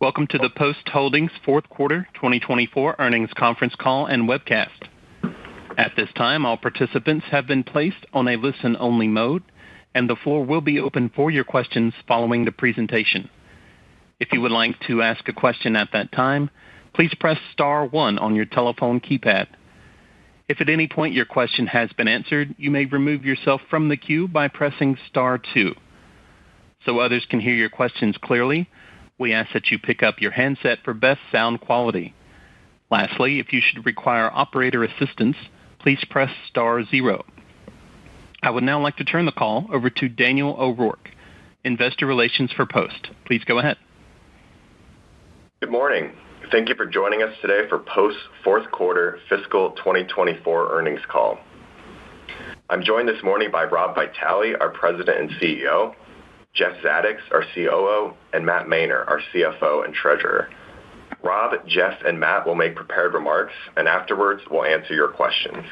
Welcome to the Post Holdings fourth quarter 2024 earnings conference call and webcast. At this time, all participants have been placed on a listen-only mode, and the floor will be open for your questions following the presentation. If you would like to ask a question at that time, please press star 1 on your telephone keypad. If at any point your question has been answered, you may remove yourself from the queue by pressing star 2. So others can hear your questions clearly, we ask that you pick up your handset for best sound quality. Lastly, if you should require operator assistance, please press star 0. I would now like to turn the call over to Daniel O'Rourke, Investor Relations for Post. Please go ahead. Good morning. Thank you for joining us today for Post's fourth quarter fiscal 2024 earnings call. I'm joined this morning by Rob Vitale, our President and CEO, Jeff Zadoks, our COO, and Matt Mainer, our CFO and Treasurer. Rob, Jeff, and Matt will make prepared remarks, and afterwards we'll answer your questions.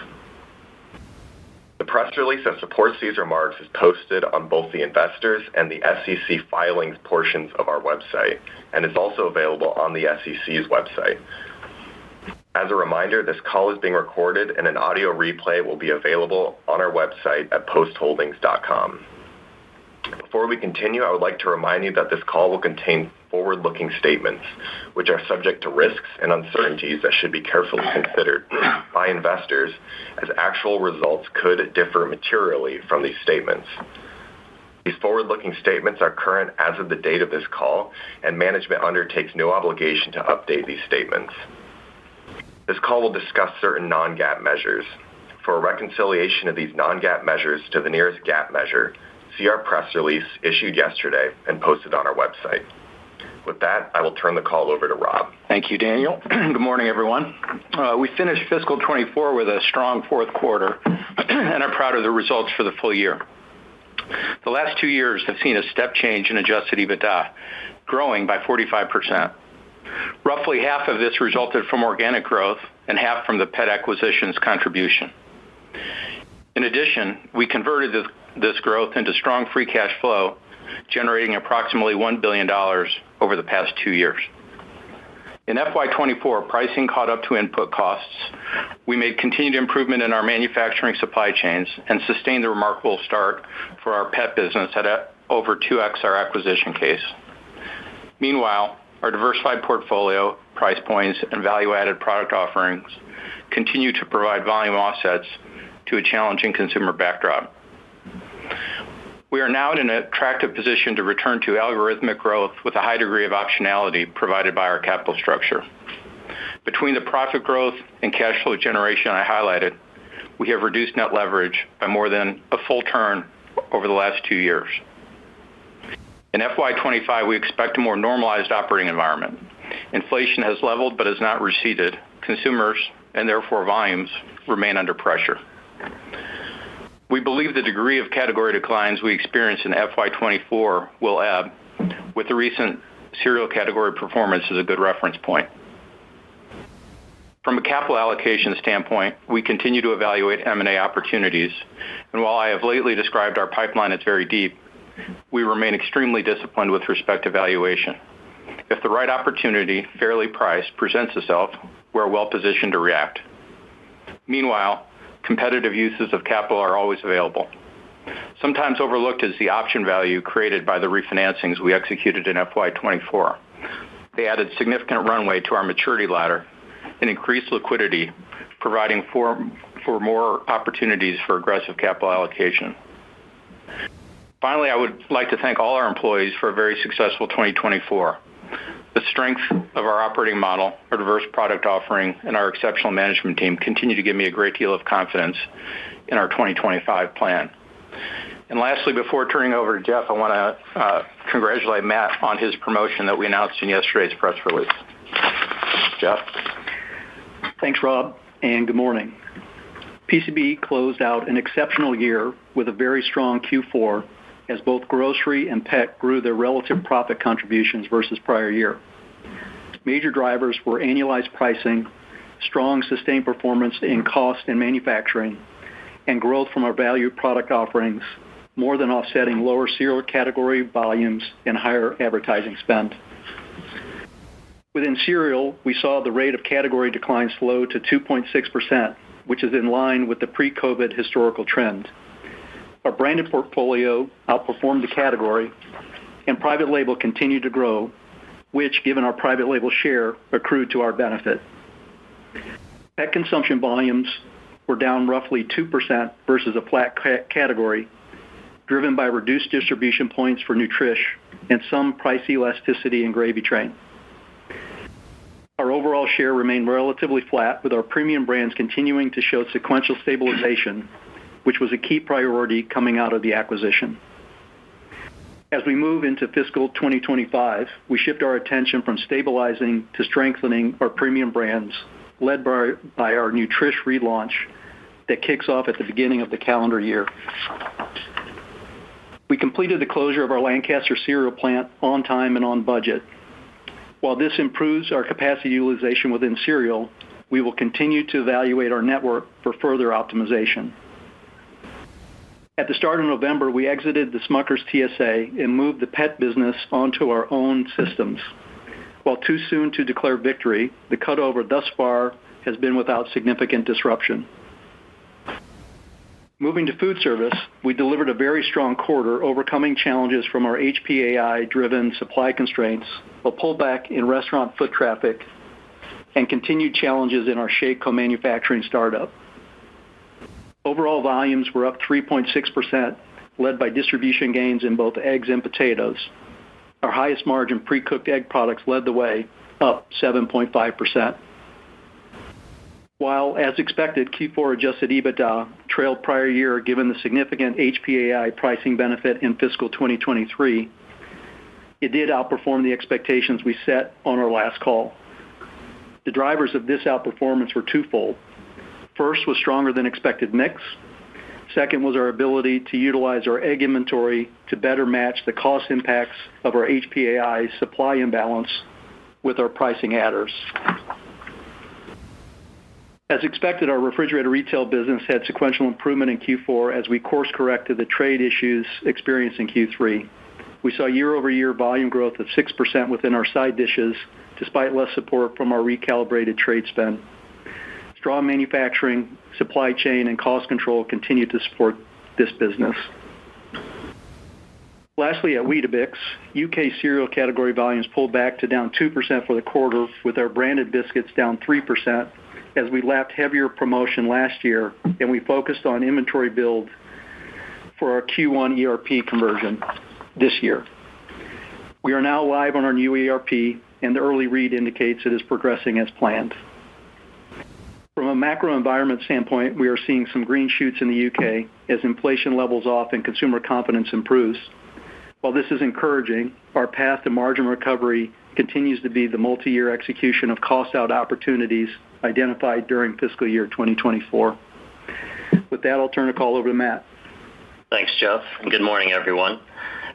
The press release that supports these remarks is posted on both the investors and the SEC filings portions of our website, and is also available on the SEC's website. As a reminder, this call is being recorded, and an audio replay will be available on our website at postholdings.com. Before we continue, I would like to remind you that this call will contain forward-looking statements, which are subject to risks and uncertainties that should be carefully considered by investors, as actual results could differ materially from these statements. These forward-looking statements are current as of the date of this call, and management undertakes no obligation to update these statements. This call will discuss certain non-GAAP measures. For a reconciliation of these non-GAAP measures to the nearest GAAP measure, see our press release issued yesterday and posted on our website. With that, I will turn the call over to Rob. Thank you, Daniel. Good morning, everyone. We finished fiscal 24 with a strong fourth quarter and are proud of the results for the full year. The last 2 years have seen a step change in adjusted EBITDA, growing by 45%. Roughly half of this resulted from organic growth and half from the pet acquisitions contribution. In addition, we converted this growth into strong free cash flow, generating approximately $1 billion over the past 2 years. In FY24, pricing caught up to input costs. We made continued improvement in our manufacturing supply chains and sustained the remarkable start for our pet business at over 2x our acquisition case. Meanwhile, our diversified portfolio, price points, and value-added product offerings continue to provide volume offsets to a challenging consumer backdrop. We are now in an attractive position to return to algorithmic growth with a high degree of optionality provided by our capital structure. Between the profit growth and cash flow generation I highlighted, we have reduced net leverage by more than a full turn over the last 2 years. In FY25, we expect a more normalized operating environment. Inflation has leveled but has not receded. Consumers, and therefore volumes, remain under pressure. We believe the degree of category declines we experienced in FY24 will ebb, with the recent cereal category performance as a good reference point. From a capital allocation standpoint, we continue to evaluate M&A opportunities, and while I have lately described our pipeline as very deep, we remain extremely disciplined with respect to valuation. If the right opportunity, fairly priced, presents itself, we're well positioned to react. Meanwhile, competitive uses of capital are always available. Sometimes overlooked is the option value created by the refinancings we executed in FY24. They added significant runway to our maturity ladder and increased liquidity, providing for more opportunities for aggressive capital allocation. Finally, I would like to thank all our employees for a very successful 2024. The strength of our operating model, our diverse product offering, and our exceptional management team continue to give me a great deal of confidence in our 2025 plan. And lastly, before turning over to Jeff, I want to congratulate Matt on his promotion that we announced in yesterday's press release. Jeff? Thanks, Rob, and good morning. PCB closed out an exceptional year with a very strong Q4, as both grocery and pet grew their relative profit contributions versus prior year. Major drivers were annualized pricing, strong sustained performance in cost and manufacturing, and growth from our value product offerings, more than offsetting lower cereal category volumes and higher advertising spend. Within cereal, we saw the rate of category decline slow to 2.6%, which is in line with the pre-COVID historical trend. Our branded portfolio outperformed the category, and private label continued to grow, which, given our private label share, accrued to our benefit. Pet consumption volumes were down roughly 2% versus a flat category, driven by reduced distribution points for Nutrish and some price elasticity in Gravy Train. Our overall share remained relatively flat, with our premium brands continuing to show sequential stabilization, which was a key priority coming out of the acquisition. As we move into fiscal 2025, we shift our attention from stabilizing to strengthening our premium brands, led by our Nutrish relaunch that kicks off at the beginning of the calendar year. We completed the closure of our Lancaster cereal plant on time and on budget. While this improves our capacity utilization within cereal, we will continue to evaluate our network for further optimization. At the start of November, we exited the Smucker's TSA and moved the pet business onto our own systems. While too soon to declare victory, the cutover thus far has been without significant disruption. Moving to food service, we delivered a very strong quarter, overcoming challenges from our HPAI-driven supply constraints, a pullback in restaurant foot traffic, and continued challenges in our shake co-manufacturing startup. Overall volumes were up 3.6%, led by distribution gains in both eggs and potatoes. Our highest margin pre-cooked egg products led the way, up 7.5%. While, as expected, Q4 adjusted EBITDA trailed prior year given the significant HPAI pricing benefit in fiscal 2023, it did outperform the expectations we set on our last call. The drivers of this outperformance were twofold. First was stronger than expected mix. Second was our ability to utilize our egg inventory to better match the cost impacts of our HPAI supply imbalance with our pricing adders. As expected, our refrigerated retail business had sequential improvement in Q4 as we course-corrected the trade issues experienced in Q3. We saw year-over-year volume growth of 6% within our side dishes, despite less support from our recalibrated trade spend. Strong manufacturing, supply chain, and cost control continue to support this business. Lastly, at Weetabix, UK cereal category volumes pulled back to down 2% for the quarter, with our branded biscuits down 3%, as we lapped heavier promotion last year and we focused on inventory build for our Q1 ERP conversion this year. We are now live on our new ERP, and the early read indicates it is progressing as planned. From a macro environment standpoint, we are seeing some green shoots in the UK as inflation levels off and consumer confidence improves. While this is encouraging, our path to margin recovery continues to be the multi-year execution of cost-out opportunities identified during fiscal year 2024. With that, I'll turn the call over to Matt. Thanks, Jeff, and good morning, everyone.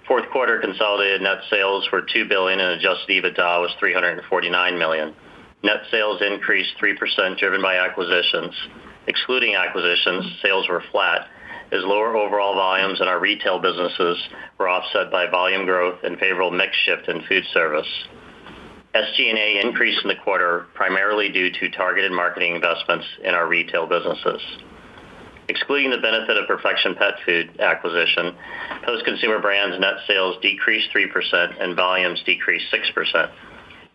Fourth quarter consolidated net sales were $2 billion and adjusted EBITDA was $349 million. Net sales increased 3%, driven by acquisitions. Excluding acquisitions, sales were flat, as lower overall volumes in our retail businesses were offset by volume growth and favorable mix shift in food service. SG&A increased in the quarter, primarily due to targeted marketing investments in our retail businesses. Excluding the benefit of Perfection Pet Food acquisition, Post Consumer Brands net sales decreased 3% and volumes decreased 6%.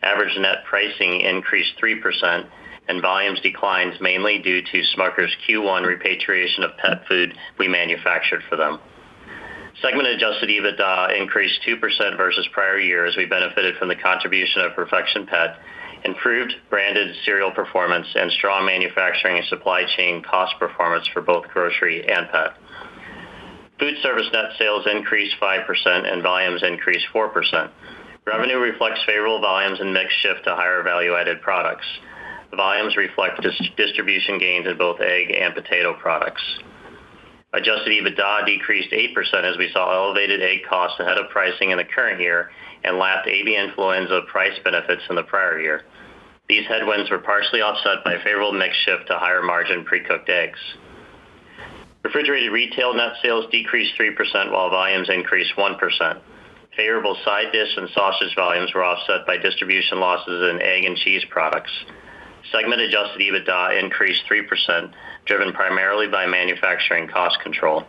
Average net pricing increased 3%, and volumes declined mainly due to Smucker's Q1 repatriation of pet food we manufactured for them. Segment adjusted EBITDA increased 2% versus prior year as we benefited from the contribution of Perfection Pet, improved branded cereal performance, and strong manufacturing and supply chain cost performance for both grocery and pet. Food service net sales increased 5% and volumes increased 4%. Revenue reflects favorable volumes and mix shift to higher value-added products. The volumes reflect distribution gains in both egg and potato products. Adjusted EBITDA decreased 8% as we saw elevated egg costs ahead of pricing in the current year and lapped avian influenza price benefits in the prior year. These headwinds were partially offset by favorable mix shift to higher margin pre-cooked eggs. Refrigerated retail net sales decreased 3% while volumes increased 1%. Favorable side dish and sausage volumes were offset by distribution losses in egg and cheese products. Segment adjusted EBITDA increased 3%, driven primarily by manufacturing cost control.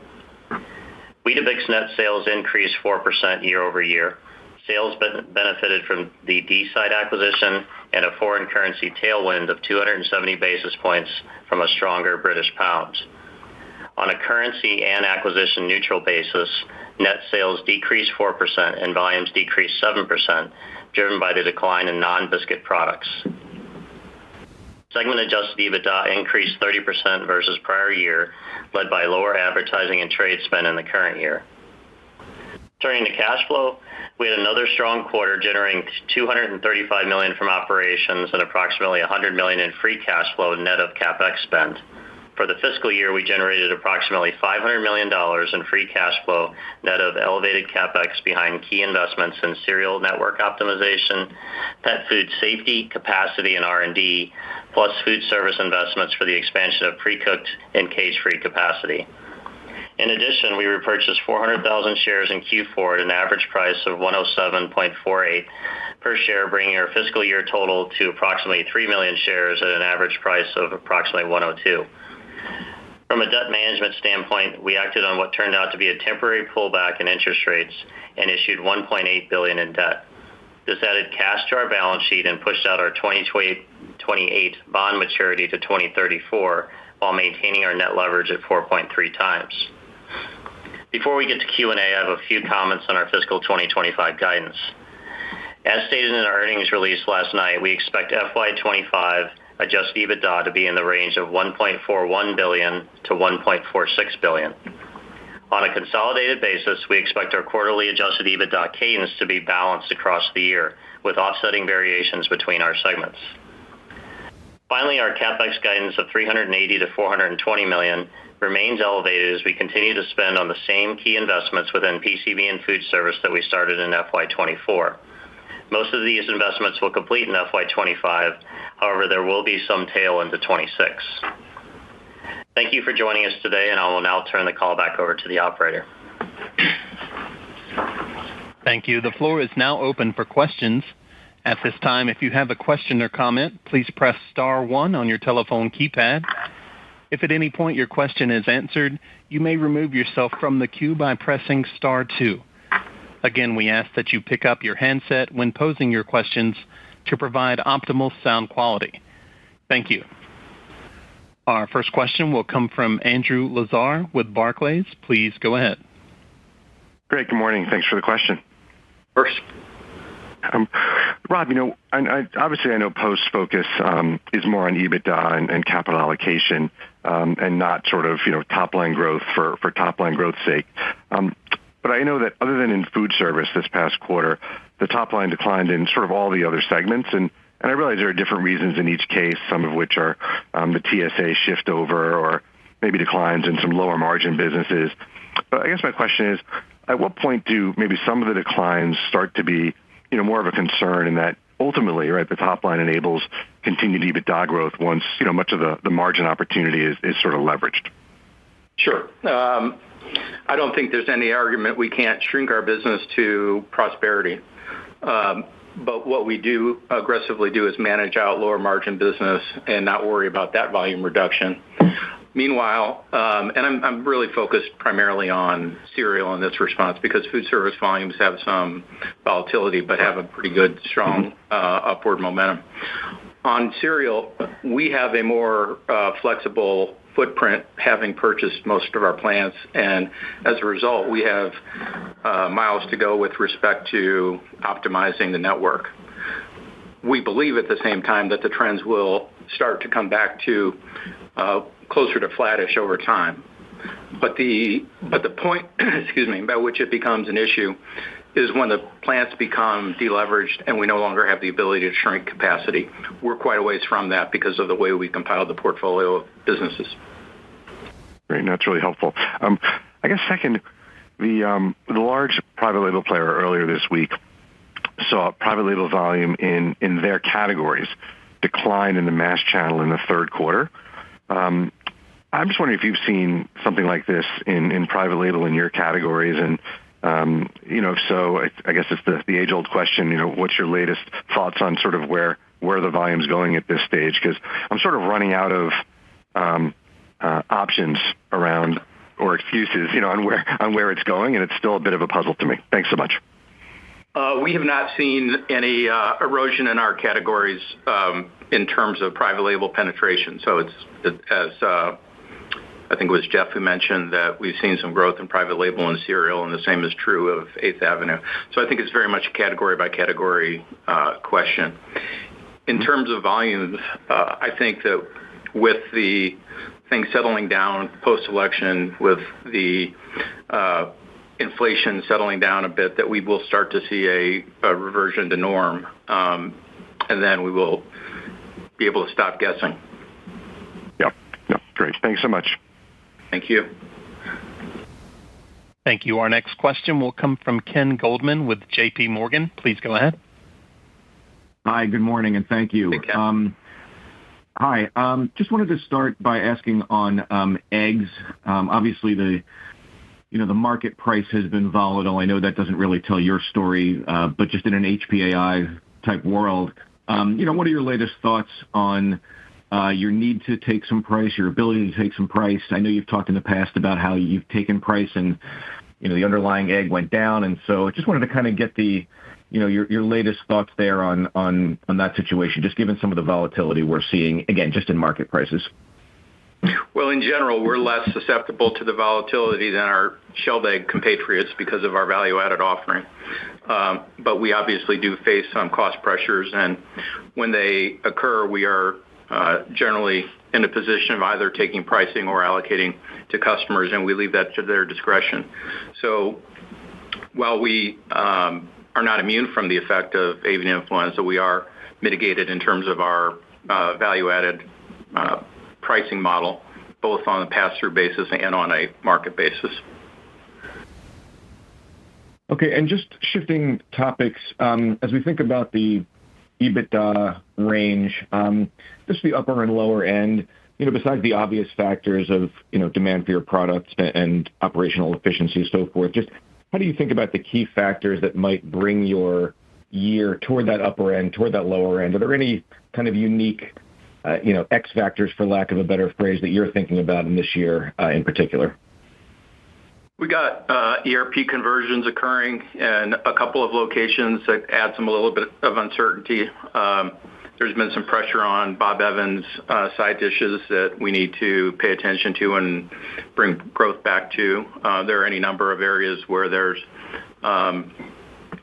Weetabix net sales increased 4% year over year. Sales benefited from the D-Side acquisition and a foreign currency tailwind of 270 basis points from a stronger British pound. On a currency and acquisition neutral basis, net sales decreased 4% and volumes decreased 7%, driven by the decline in non-biscuit products. Segment adjusted EBITDA increased 30% versus prior year, led by lower advertising and trade spend in the current year. Turning to cash flow, we had another strong quarter generating $235 million from operations and approximately $100 million in free cash flow net of CapEx spend. For the fiscal year, we generated approximately $500 million in free cash flow net of elevated CapEx behind key investments in cereal network optimization, pet food safety, capacity, and R&D, plus food service investments for the expansion of pre-cooked and cage-free capacity. In addition, we repurchased 400,000 shares in Q4 at an average price of $107.48 per share, bringing our fiscal year total to approximately 3 million shares at an average price of approximately $102. From a debt management standpoint, we acted on what turned out to be a temporary pullback in interest rates and issued $1.8 billion in debt. This added cash to our balance sheet and pushed out our 2028 bond maturity to 2034 while maintaining our net leverage at 4.3 times. Before we get to Q&A, I have a few comments on our fiscal 2025 guidance. As stated in our earnings release last night, we expect FY25 adjusted EBITDA to be in the range of $1.41 billion to $1.46 billion. On a consolidated basis, we expect our quarterly adjusted EBITDA cadence to be balanced across the year, with offsetting variations between our segments. Finally, our CapEx guidance of $380 to $420 million remains elevated as we continue to spend on the same key investments within PCB and food service that we started in FY24. Most of these investments will complete in FY25. However, there will be some tail into 26. Thank you for joining us today, and I will now turn the call back over to the operator. Thank you. The floor is now open for questions. At this time, if you have a question or comment, please press star 1 on your telephone keypad. If at any point your question is answered, you may remove yourself from the queue by pressing star 2. Again, we ask that you pick up your handset when posing your questions to provide optimal sound quality. Thank you. Our first question will come from Andrew Lazar with Barclays. Please go ahead. Great. Good morning. Thanks for the question. First. Rob, obviously I know Post's focus is more on EBITDA and capital allocation and not sort of, top-line growth for top-line growth's sake. But I know that other than in food service this past quarter, the top line declined in sort of all the other segments. And I realize there are different reasons in each case, some of which are the TSA shift over or maybe declines in some lower margin businesses. But I guess my question is, at what point do maybe some of the declines start to be, more of a concern in that ultimately, right, the top line enables continued EBITDA growth once, much of the margin opportunity is sort of leveraged? Sure. I don't think there's any argument we can't shrink our business to prosperity. But what we do aggressively do is manage out lower margin business and not worry about that volume reduction. Meanwhile, and I'm really focused primarily on cereal in this response because food service volumes have some volatility but have a pretty good, strong upward momentum. On cereal, we have a more flexible footprint, having purchased most of our plants, and as a result, we have miles to go with respect to optimizing the network. We believe at the same time that the trends will start to come back to closer to flattish over time. But the point, by which it becomes an issue is when the plants become deleveraged and we no longer have the ability to shrink capacity. We're quite a ways from that because of the way we compiled the portfolio of businesses. Great. That's really helpful. I guess second, the large private label player earlier this week saw private label volume in their categories decline in the mass channel in the third quarter. I'm just wondering if you've seen something like this in private label in your categories, and So I guess it's the age-old question. What's your latest thoughts on sort of where the volume's going at this stage? Because I'm sort of running out of options around or excuses, on where it's going, and it's still a bit of a puzzle to me. Thanks so much. We have not seen any erosion in our categories in terms of private label penetration. So as I think it was Jeff who mentioned that we've seen some growth in private label and cereal, and the same is true of 8th Avenue. So I think it's very much a category by category question. In terms of volumes, I think that with the things settling down post-election, with the inflation settling down a bit, that we will start to see a reversion to norm, and then we will be able to stop guessing. Yep. Great. Thanks so much. Thank you. Thank you. Our next question will come from Ken Goldman with J.P. Morgan. Please go ahead. Hi, good morning, and thank you. Hey, Ken. Hi. Just wanted to start by asking on eggs. Obviously, the market price has been volatile. I know that doesn't really tell your story, but just in an HPAI type world, what are your latest thoughts on your need to take some price, your ability to take some price? I know you've talked in the past about how you've taken price and, the underlying egg went down. And so I just wanted to kind of get your latest thoughts there on that situation, just given some of the volatility we're seeing, again, just in market prices. Well, in general, we're less susceptible to the volatility than our shelled egg compatriots because of our value-added offering. But we obviously do face some cost pressures, and when they occur, we are generally in a position of either taking pricing or allocating to customers, and we leave that to their discretion. So while we are not immune from the effect of avian influenza, we are mitigated in terms of our value-added pricing model, both on a pass-through basis and on a market basis. Okay, and just shifting topics, as we think about the EBITDA range, just the upper and lower end, besides the obvious factors of, demand for your products and operational efficiency and so forth, just how do you think about the key factors that might bring your year toward that upper end, toward that lower end? Are there any kind of unique, X factors, for lack of a better phrase, that you're thinking about in this year in particular? We got ERP conversions occurring in a couple of locations that adds a little bit of uncertainty. There's been some pressure on Bob Evans side dishes that we need to pay attention to and bring growth back to. There are any number of areas where there's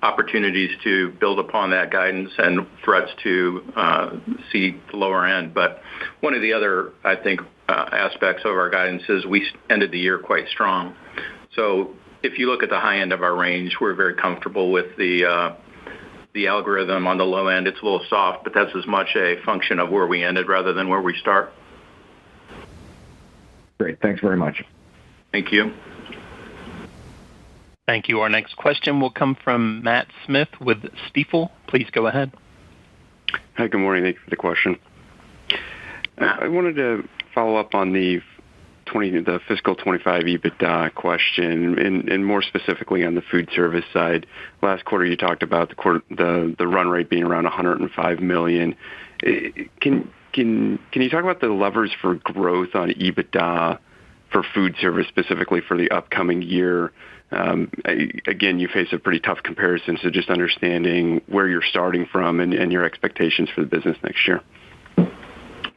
opportunities to build upon that guidance and threats to see the lower end. But one of the other, I think, aspects of our guidance is we ended the year quite strong. So if you look at the high end of our range, we're very comfortable with the algorithm. On the low end, it's a little soft, but that's as much a function of where we ended rather than where we start. Great. Thanks very much. Thank you. Thank you. Our next question will come from Matt Smith with Stifel. Please go ahead. Hi, good morning. Thank you for the question. I wanted to follow up on the fiscal 25 EBITDA question, and more specifically on the food service side. Last quarter, you talked about the run rate being around $105 million. Can you talk about the levers for growth on EBITDA for food service, specifically for the upcoming year? Again, you face a pretty tough comparison, so just understanding where you're starting from and your expectations for the business next year.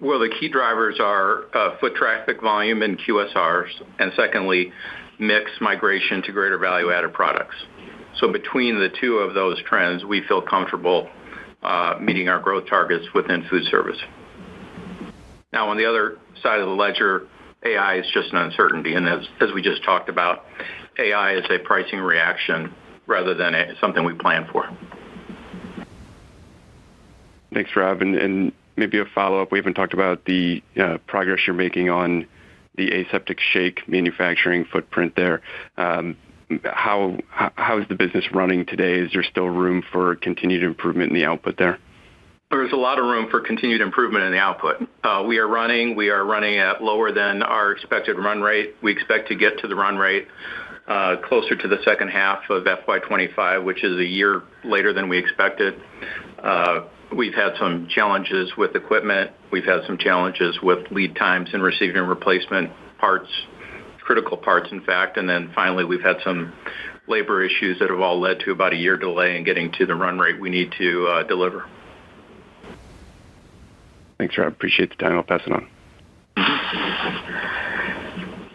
Well, the key drivers are foot traffic volume and QSRs, and secondly, mix migration to greater value-added products. So between the two of those trends, we feel comfortable meeting our growth targets within food service. Now, on the other side of the ledger, AI is just an uncertainty, and as we just talked about, AI is a pricing reaction rather than something we plan for. Thanks, Rob. And maybe a follow-up. We haven't talked about the progress you're making on the aseptic shake manufacturing footprint there. How is the business running today? Is there still room for continued improvement in the output there? There's a lot of room for continued improvement in the output. We are running at lower than our expected run rate. We expect to get to the run rate closer to the second half of FY25, which is a year later than we expected. We've had some challenges with equipment. We've had some challenges with lead times and receiving replacement parts, critical parts, in fact. And then finally, we've had some labor issues that have all led to about a year delay in getting to the run rate we need to deliver. Thanks, Rob. Appreciate the time. I'll pass it on.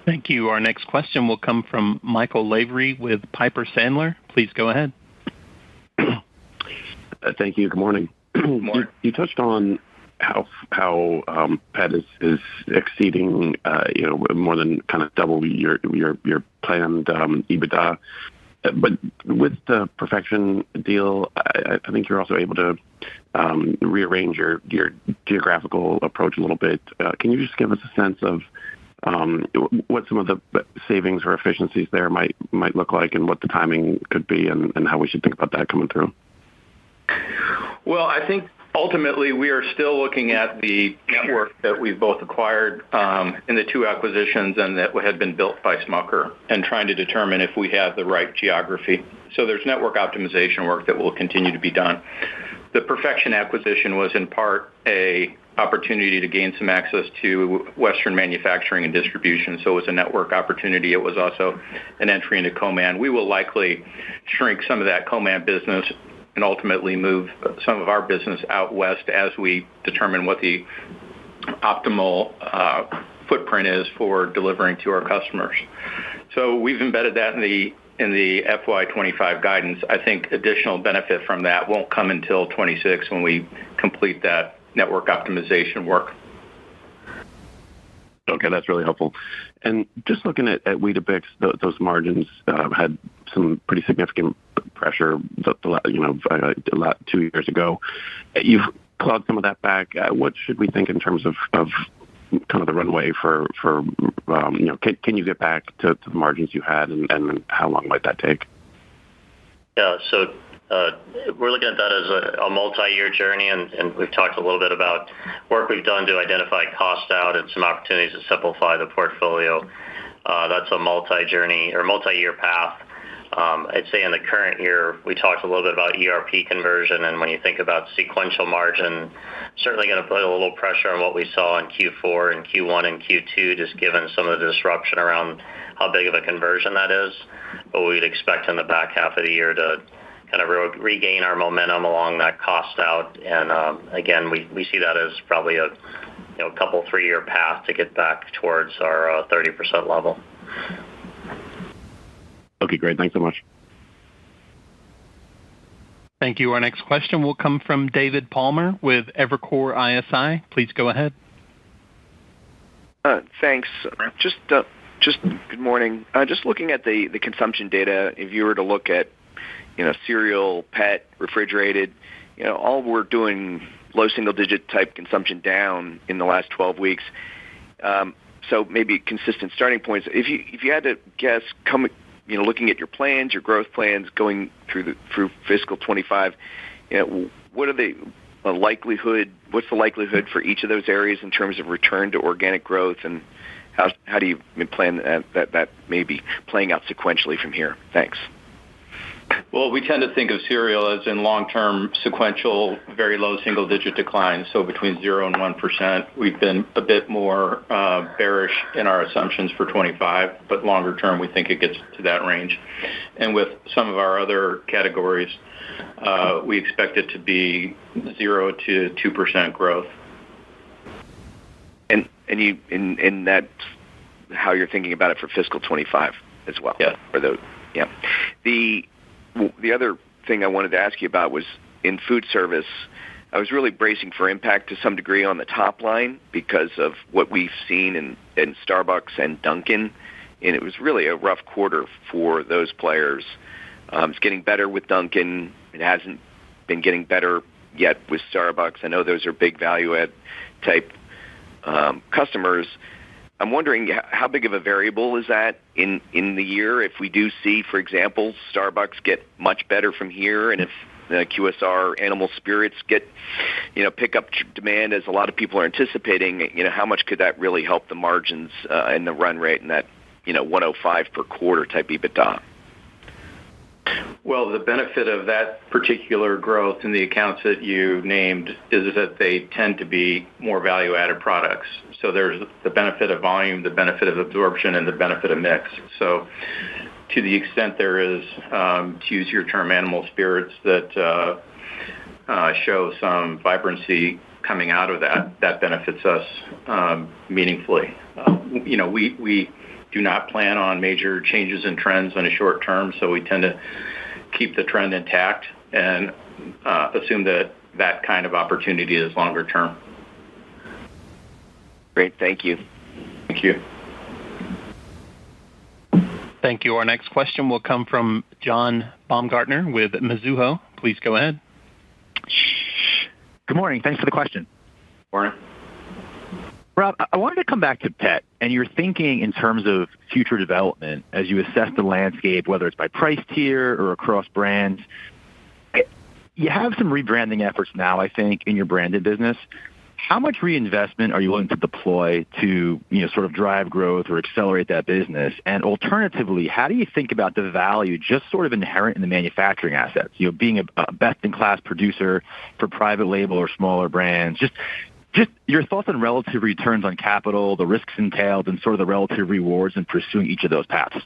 Thank you. Our next question will come from Michael Lavery with Piper Sandler. Please go ahead. Thank you. Good morning. You touched on how pet is exceeding more than kind of double your planned EBITDA. But with the Perfection deal, I think you're also able to rearrange your geographical approach a little bit. Can you just give us a sense of what some of the savings or efficiencies there might look like, and what the timing could be, and how we should think about that coming through? Well, I think ultimately we are still looking at the network that we've both acquired in the two acquisitions and that had been built by Smucker, and trying to determine if we have the right geography. So there's network optimization work that will continue to be done. The Perfection acquisition was in part a opportunity to gain some access to Western manufacturing and distribution. So it was a network opportunity. It was also an entry into co-man. We will likely shrink some of that co-man business and ultimately move some of our business out west as we determine what the optimal footprint is for delivering to our customers. So we've embedded that in the FY25 guidance. I think additional benefit from that won't come until 26 when we complete that network optimization work. Okay, that's really helpful. And just looking at Weetabix, those margins had some pretty significant pressure, 2 years ago. You've clawed some of that back. What should we think in terms of kind of the runway for can you get back to the margins you had, and how long might that take? Yeah, so we're looking at that as a multi-year journey, and we've talked a little bit about work we've done to identify cost out and some opportunities to simplify the portfolio. That's a multi-year path. I'd say in the current year, we talked a little bit about ERP conversion, and when you think about sequential margin, certainly going to put a little pressure on what we saw in Q4 and Q1 and Q2, just given some of the disruption around how big of a conversion that is. But we'd expect in the back half of the year to kind of regain our momentum along that cost out. And again, we see that as probably a couple 3-year path to get back towards our 30% level. Okay, great. Thanks so much. Thank you. Our next question will come from David Palmer with Evercore ISI. Please go ahead. Thanks. Just good morning. Just looking at the consumption data, if you were to look at cereal, pet, refrigerated, all we're doing low single-digit type consumption down in the last 12 weeks. So maybe consistent starting points. If you had to guess, looking at your plans, your growth plans going through fiscal 25, what are the likelihood? What's the likelihood for each of those areas in terms of return to organic growth, and how do you plan that maybe playing out sequentially from here? Thanks. Well, we tend to think of cereal as in long-term sequential, very low single-digit declines, so between 0 and 1%. We've been a bit more bearish in our assumptions for 25, but longer term, we think it gets to that range. And with some of our other categories, we expect it to be 0 to 2% growth. And that's how you're thinking about it for fiscal 25 as well? Yeah. The other thing I wanted to ask you about was in food service. I was really bracing for impact to some degree on the top line because of what we've seen in Starbucks and Dunkin', and it was really a rough quarter for those players. It's getting better with Dunkin'. It hasn't been getting better yet with Starbucks. I know those are big value-add type customers. I'm wondering how big of a variable is that in the year if we do see, for example, Starbucks get much better from here, and if the QSR animal spirits get, pick up demand as a lot of people are anticipating, how much could that really help the margins and the run rate in that 105 per quarter type EBITDA? Well, the benefit of that particular growth in the accounts that you named is that they tend to be more value-added products. So there's the benefit of volume, the benefit of absorption, and the benefit of mix. So to the extent there is, to use your term, animal spirits that show some vibrancy coming out of that benefits us meaningfully. We do not plan on major changes in trends in a short term, so we tend to keep the trend intact and assume that kind of opportunity is longer term. Great. Thank you. Thank you. Thank you. Our next question will come from John Baumgartner with Mizuho. Please go ahead. Good morning. Thanks for the question. Morning. Rob, I wanted to come back to pet and your thinking in terms of future development as you assess the landscape, whether it's by price tier or across brands. You have some rebranding efforts now, I think, in your branded business. How much reinvestment are you willing to deploy to, sort of drive growth or accelerate that business? And alternatively, how do you think about the value just sort of inherent in the manufacturing assets? Being a best-in-class producer for private label or smaller brands. Just your thoughts on relative returns on capital, the risks entailed, and sort of the relative rewards in pursuing each of those paths.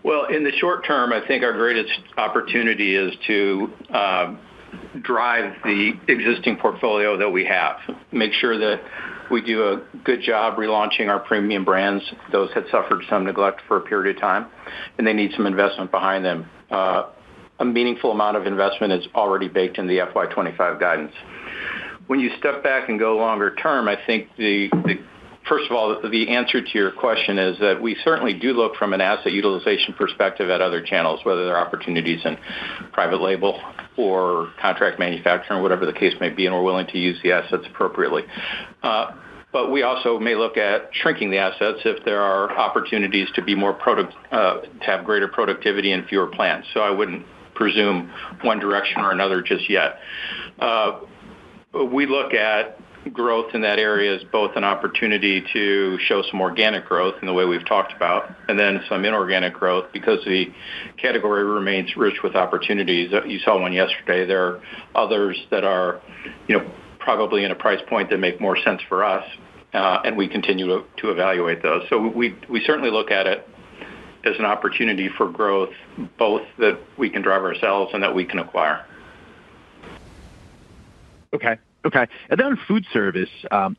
Well, in the short term, I think our greatest opportunity is to drive the existing portfolio that we have. Make sure that we do a good job relaunching our premium brands. Those had suffered some neglect for a period of time, and they need some investment behind them. A meaningful amount of investment is already baked in the FY25 guidance. When you step back and go longer term, I think first of all, the answer to your question is that we certainly do look from an asset utilization perspective at other channels, whether there are opportunities in private label or contract manufacturing, whatever the case may be, and we're willing to use the assets appropriately. But we also may look at shrinking the assets if there are opportunities to be more to have greater productivity and fewer plants. So I wouldn't presume one direction or another just yet. We look at growth in that area as both an opportunity to show some organic growth in the way we've talked about, and then some inorganic growth because the category remains rich with opportunities. You saw one yesterday. There are others that are, probably in a price point that make more sense for us, and we continue to evaluate those. So we certainly look at it as an opportunity for growth, both that we can drive ourselves and that we can acquire. Okay. And then on food service,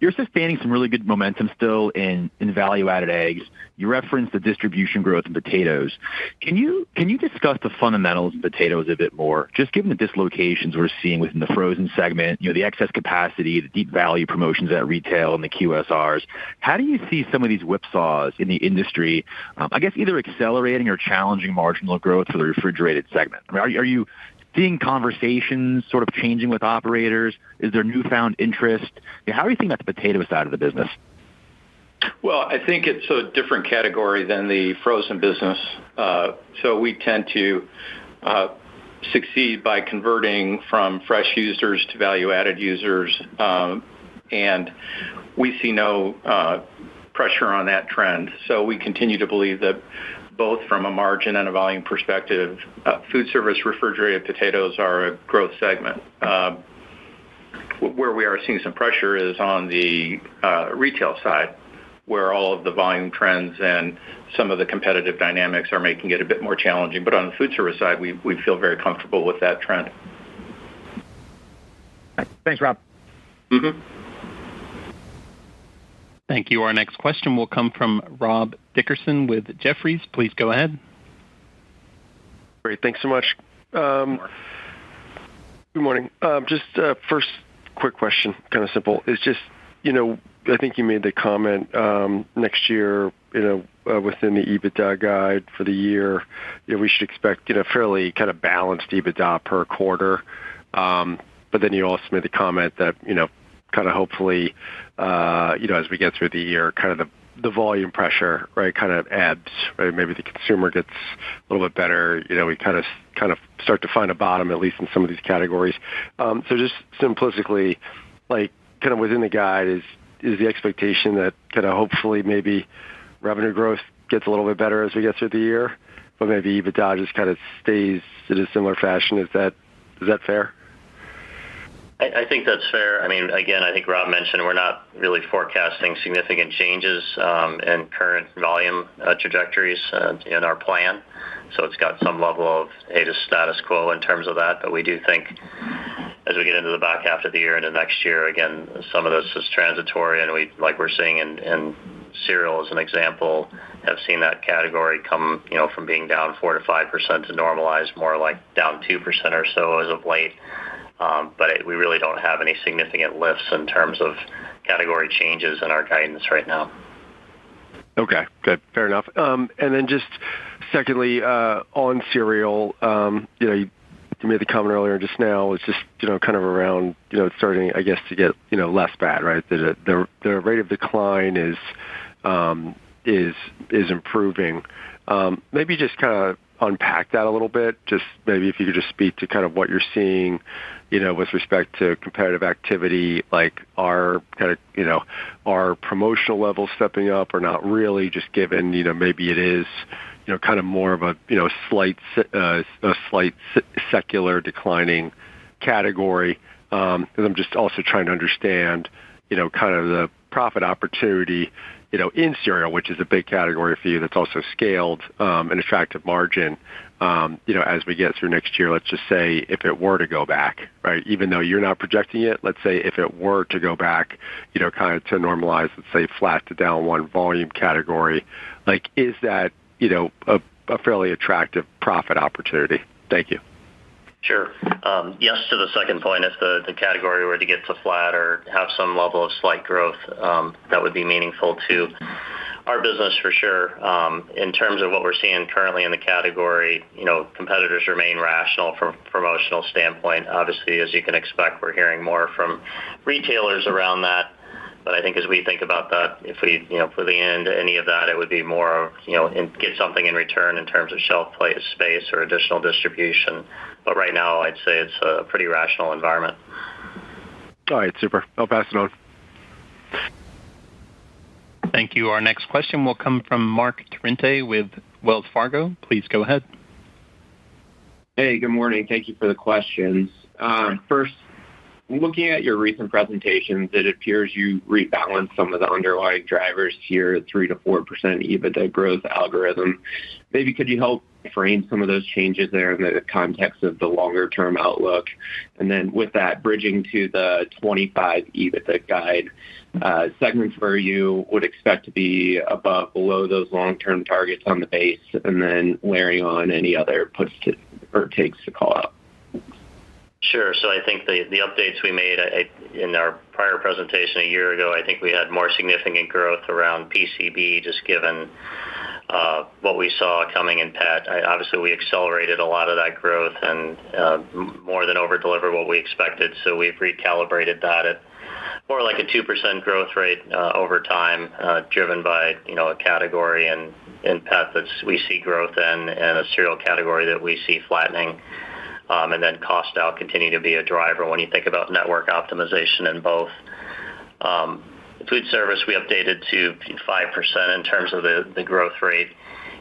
you're sustaining some really good momentum still in value-added eggs. You referenced the distribution growth in potatoes. Can you discuss the fundamentals of potatoes a bit more? Just given the dislocations we're seeing within the frozen segment, the excess capacity, the deep value promotions at retail and the QSRs. How do you see some of these whipsaws in the industry, I guess either accelerating or challenging marginal growth for the refrigerated segment? I mean, are you seeing conversations sort of changing with operators? Is there newfound interest? How are you thinking about the potato side of the business? Well, I think it's a different category than the frozen business. So we tend to succeed by converting from fresh users to value-added users, and we see no pressure on that trend. So we continue to believe that both from a margin and a volume perspective, food service refrigerated potatoes are a growth segment. Where we are seeing some pressure is on the retail side, where all of the volume trends and some of the competitive dynamics are making it a bit more challenging. But on the food service side, we feel very comfortable with that trend. Thanks, Rob. Mm-hmm. Thank you. Our next question will come from Rob Dickerson with Jefferies. Please go ahead. Great. Thanks so much. Good morning. Just first quick question, kind of simple. It's just, I think you made the comment next year, within the EBITDA guide for the year, we should expect, fairly kind of balanced EBITDA per quarter. But then you also made the comment that, kind of hopefully, as we get through the year, kind of the volume pressure, right, kind of ebbs, right? Maybe the consumer gets a little bit better. We kind of start to find a bottom, at least in some of these categories. So just simplistically, like kind of within the guide is the expectation that kind of hopefully maybe revenue growth gets a little bit better as we get through the year, but maybe EBITDA just kind of stays in a similar fashion. Is that fair? I think that's fair. I mean, again, I think Rob mentioned we're not really forecasting significant changes in current volume trajectories in our plan. So it's got some level of just status quo in terms of that. But we do think as we get into the back half of the year and the next year, again, some of this is transitory, and we're seeing in cereal as an example, have seen that category come, from being down 4 to 5% to normalize more like down 2% or so as of late. But we really don't have any significant lifts in terms of category changes in our guidance right now. Okay, good. Fair enough. And then just secondly, on cereal, you made the comment earlier just now, it's just, kind of around, it's starting, I guess, to get, less bad, right? The rate of decline is improving. Maybe just kind of unpack that a little bit. Just maybe if you could just speak to kind of what you're seeing, with respect to competitive activity, like are promotional levels stepping up or not really, just given, maybe it is, kind of more of a, slight secular declining category. Because I'm just also trying to understand, kind of the profit opportunity, in cereal, which is a big category for you that's also scaled, an attractive margin, as we get through next year. Let's just say if it were to go back, right? Even though you're not projecting it, let's say if it were to go back, kind of to normalize, let's say flat to down one volume category, like is that, a fairly attractive profit opportunity? Thank you. Sure. Yes to the second point. If the category were to get to flat or have some level of slight growth, that would be meaningful to our business for sure. In terms of what we're seeing currently in the category, competitors remain rational from a promotional standpoint. Obviously, as you can expect, we're hearing more from retailers around that. But I think as we think about that, if we, lean into any of that, it would be more of, get something in return in terms of shelf space or additional distribution. But right now, I'd say it's a pretty rational environment. All right, super. I'll pass it on. Thank you. Our next question will come from Mark Trente with Wells Fargo. Please go ahead. Hey, good morning. Thank you for the questions. First, looking at your recent presentations, it appears you rebalanced some of the underlying drivers to your 3 to 4% EBITDA growth algorithm. Maybe could you help frame some of those changes there in the context of the longer-term outlook? And then with that, bridging to the 25 EBITDA guide, segments where you would expect to be above, below those long-term targets on the base, and then layering on any other puts or takes to call out. Sure. So I think the updates we made in our prior presentation a year ago, I think we had more significant growth around PCB, just given what we saw coming in pet. Obviously, we accelerated a lot of that growth and more than over-delivered what we expected. So we've recalibrated that at more like a 2% growth rate over time, driven by a category in pet that we see growth in, and a cereal category that we see flattening. And then cost out continue to be a driver when you think about network optimization in both. Food service, we updated to 5% in terms of the growth rate,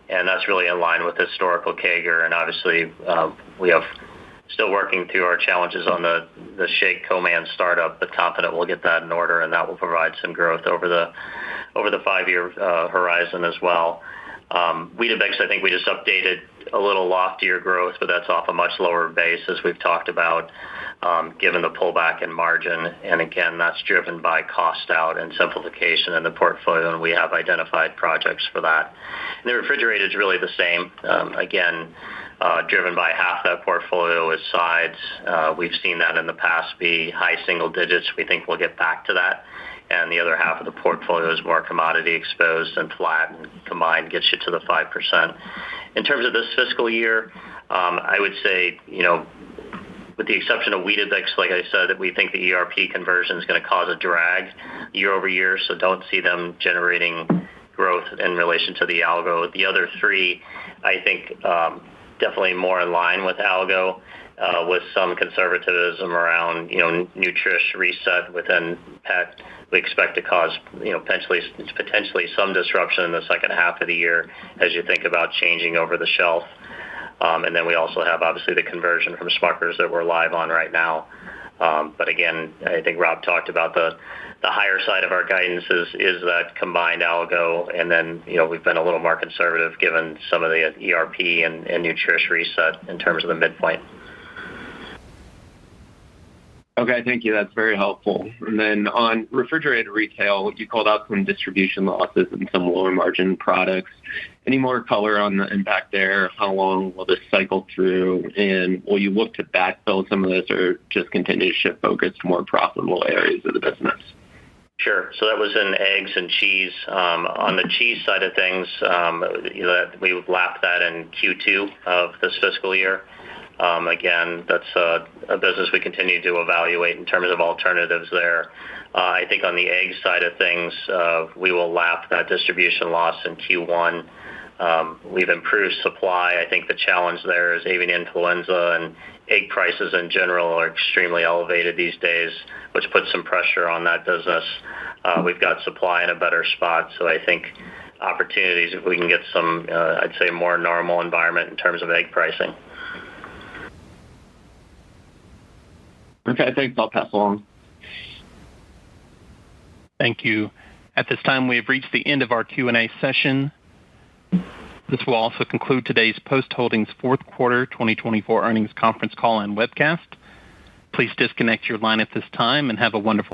and that's really in line with historical CAGR. And obviously, we have still working through our challenges on the shake co-man startup, but confident we'll get that in order, and that will provide some growth over the 5-year horizon as well. Weetabix, I think we just updated a little loftier growth, but that's off a much lower base, as we've talked about, given the pullback in margin. And again, that's driven by cost out and simplification in the portfolio, and we have identified projects for that. And the refrigerated is really the same. Again, driven by half that portfolio is sides. We've seen that in the past be high single digits. We think we'll get back to that. And the other half of the portfolio is more commodity exposed and flat, and combined gets you to the 5%. In terms of this fiscal year, I would say, with the exception of Weetabix, like I said, that we think the ERP conversion is going to cause a drag year over year, so don't see them generating growth in relation to the algo. The other three, I think, definitely more in line with algo. with some conservatism around, Nutrish reset within pet. We expect to cause, potentially some disruption in the second half of the year as you think about changing over the shelf. And then we also have, obviously, the conversion from Smucker's that we're live on right now. But again, I think Rob talked about the higher side of our guidance is that combined algo, and then, we've been a little more conservative given some of the ERP and Nutrish reset in terms of the midpoint. Okay, thank you. That's very helpful. And then on refrigerated retail, you called out some distribution losses and some lower margin products. Any more color on the impact there? How long will this cycle through? And will you look to backfill some of this or just continue to shift focus to more profitable areas of the business? Sure. So that was in eggs and cheese. On the cheese side of things, we lapped that in Q2 of this fiscal year. Again, that's a business we continue to evaluate in terms of alternatives there. I think on the egg side of things, we will lap that distribution loss in Q1. We've improved supply. I think the challenge there is avian influenza, and egg prices in general are extremely elevated these days, which puts some pressure on that business. We've got supply in a better spot, so I think opportunities if we can get some, I'd say, more normal environment in terms of egg pricing. Okay, thanks. I'll pass along. Thank you. At this time, we have reached the end of our Q&A session. This will also conclude today's Post Holdings fourth quarter 2024 earnings conference call and webcast. Please disconnect your line at this time and have a wonderful